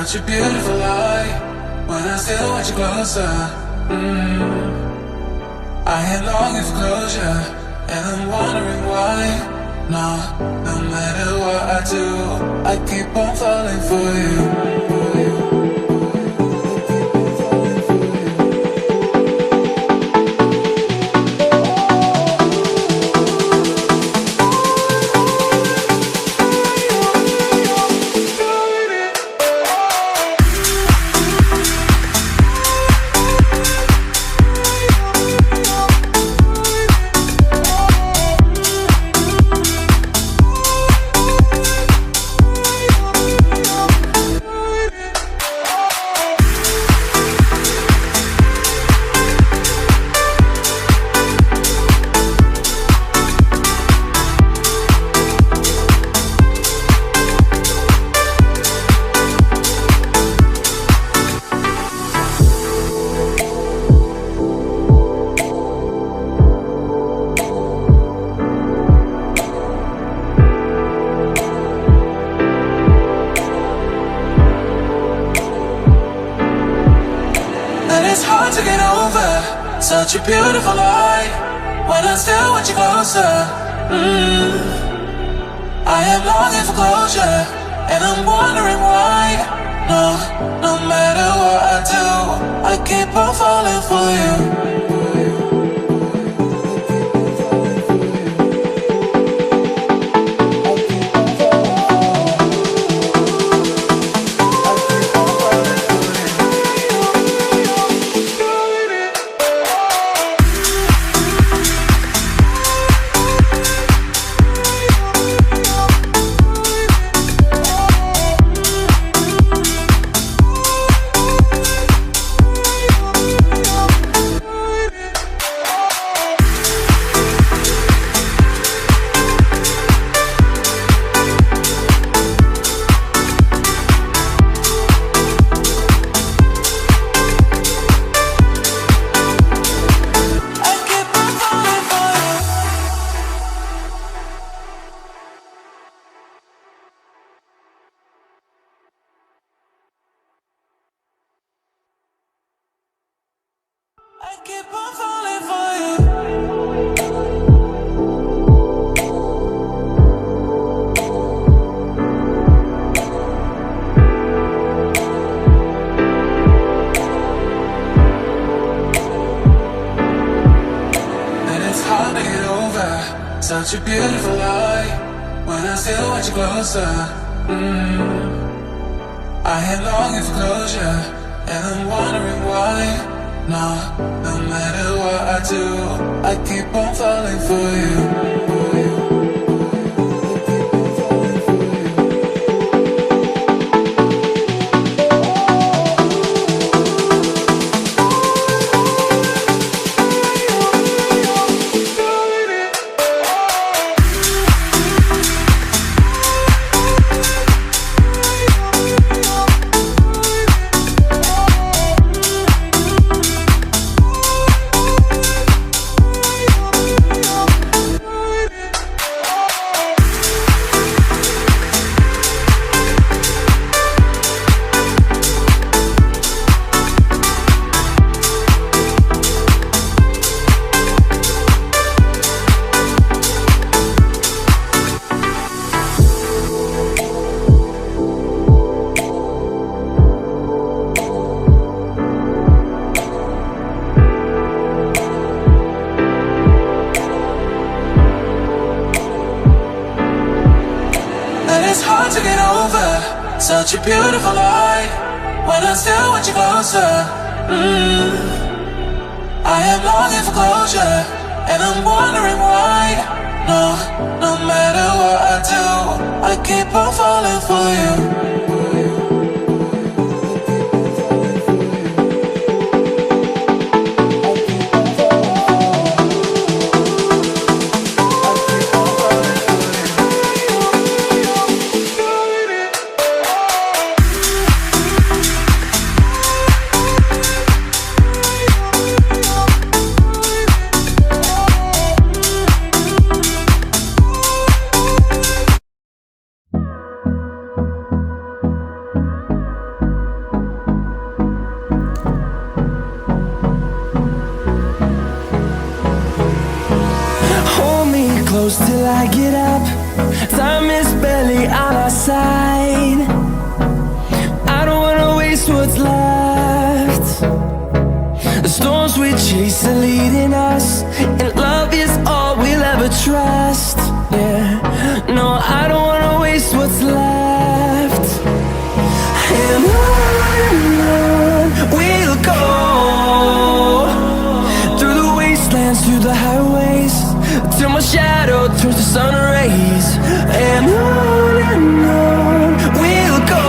such a beautiful light. When I still want you closer, I am longing for closure, and I'm wondering why. No, no matter what I do, I keep on falling for you. To get over such a beautiful light. When I still want you closer, I am longing for closure, and I'm wondering why. No, no matter what I do, I keep on falling for you. I keep on falling for you. And it's hard to get over such a beautiful light. When I still want you closer, I am longing for closure, and I'm wondering why. No, no matter what I do, I keep on falling for you. It's hard to get over such a beautiful light. When I still want you closer, I am longing for closure, and I'm wondering why. No, no matter what I do, I keep on falling for you. close till I get up. Time is barely on our side. I don't wanna waste what's left. The storms we chase are leading us, and love is all we'll ever trust. Yeah, no, I don't wanna waste what's left. And on we'll go, through the wastelands, through the highways, till my shadow turns to sun rays. And on we'll go,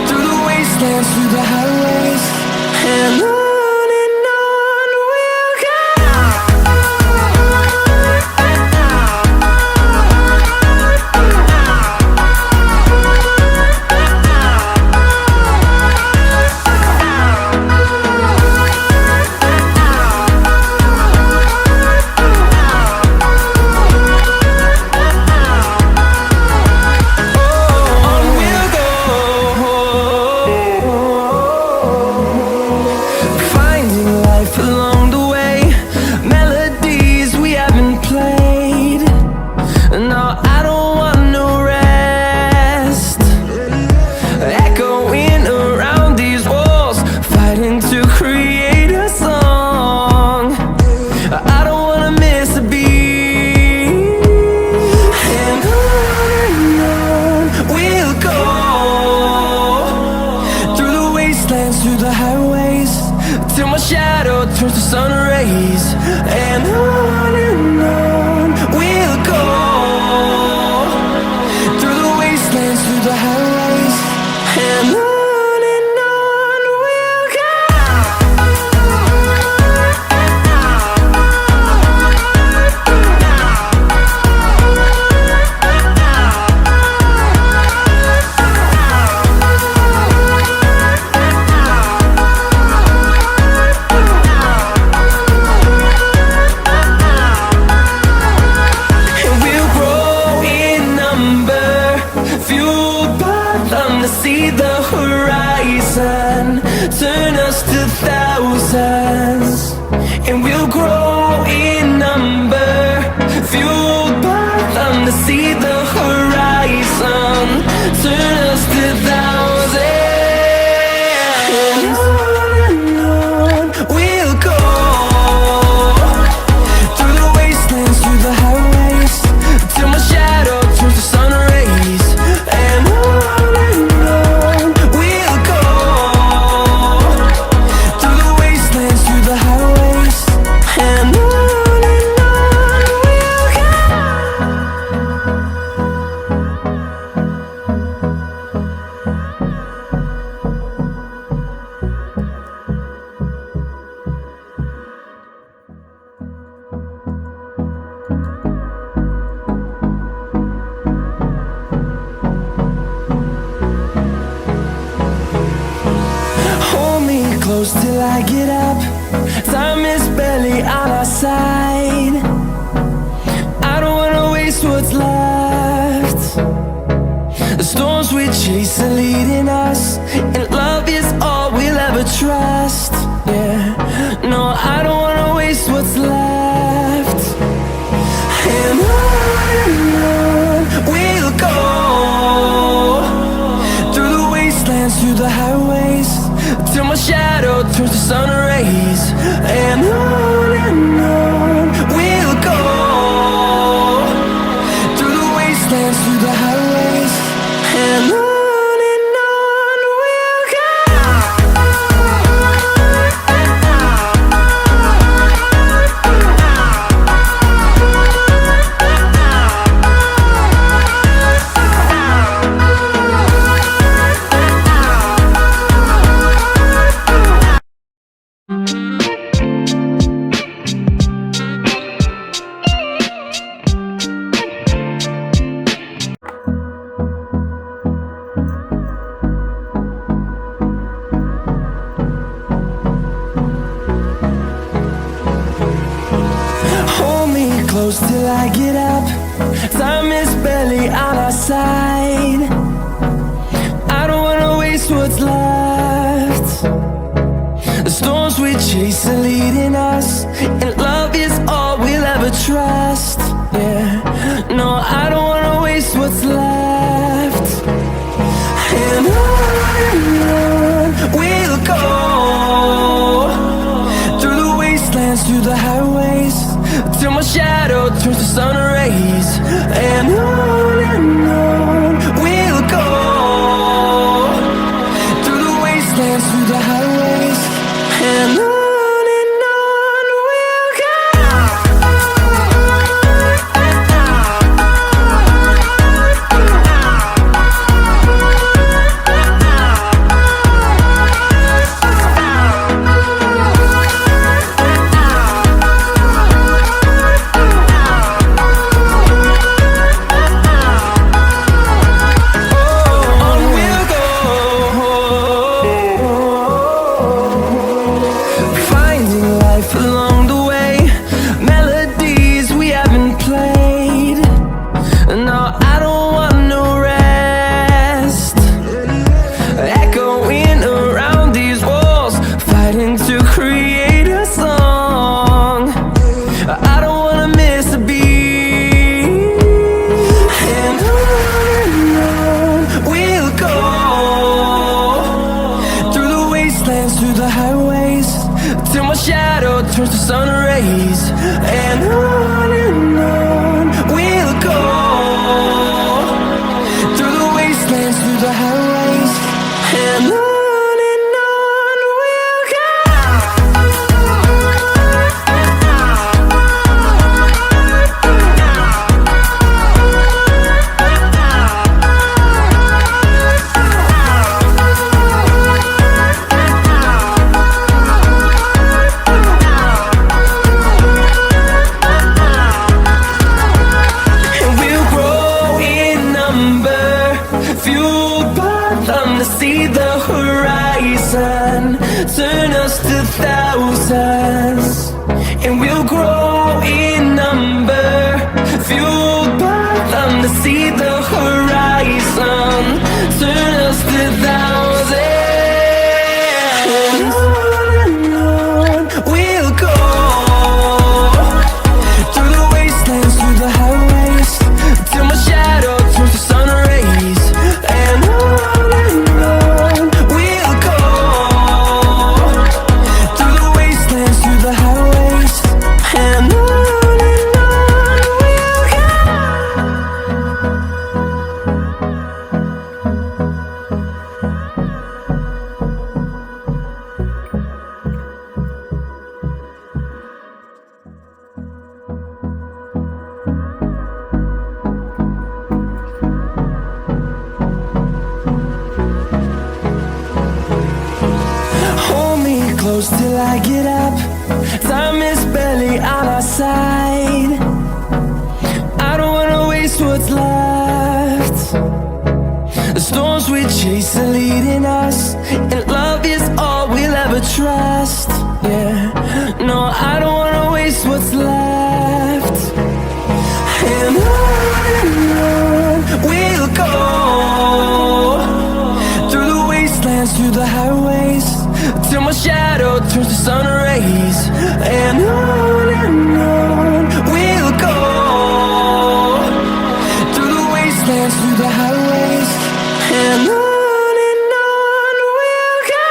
through the wastelands, through the highways, and on we'll go. Through the highways, till my shadow turns to sun rays. And on we'll go, through the wastelands, through the highways, and on we'll go. See the horizon turn us to thousands, and we'll grow in number, fueled by them to see the horizon turn us to thousands. And on we'll go, through the wastelands, through the highways, till my shadow turns to sun rays. And close till I get up. Time is barely on our side. I don't wanna waste what's left. The storms we chase are leading us, and love is all we'll ever trust. Yeah, no, I don't wanna waste what's left. And on we'll go, through the wastelands, through the highways, till my shadow turns to sun rays. And on we'll go, through the wastelands, through the highways, and on we'll go. Close till I get up. Time is barely on our side. I don't wanna waste what's left. The storms we chase are leading us, and love is all we'll ever trust. Yeah, no, I don't wanna waste what's left. And on we'll go, through the wastelands, through the highways, till my shadow turns to sun rays. And on we'll go, through the wastelands, through the highways, and on we'll go. Along the way, melodies we haven't played. No, I don't want no rest. Echoing around these walls, fighting to create a song. I don't wanna miss a beat. And on we'll go, through the wastelands, through the highways, till my shadow turns to sun rays. And on we'll go, through the wastelands, through the highways, and on we'll go. Fueled by them to see the horizon, turn us to thousands, and we'll grow in number. Fueled by them to see the horizon, turn us to thousands. And on we'll go, through the wastelands, through the highways, till my shadow turns to sun rays. And on we'll go, through the wastelands, through the highways, and on we'll go. Hold me close till I get up. Time is barely on our side. I don't wanna waste what's left. The storms we chase are leading us, and love is all we'll ever trust. Yeah, no, I don't wanna waste what's left. And on we'll go, through the wastelands, through the highways, till my shadow turns to sun rays. And on we'll go, through the wastelands, through the highways, and on we'll go.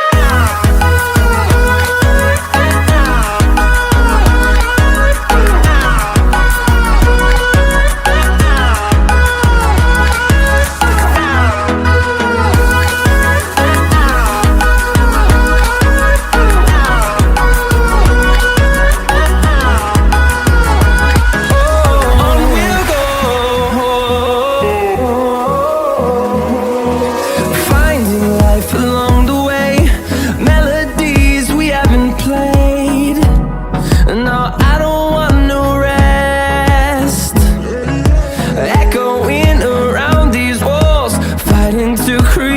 To create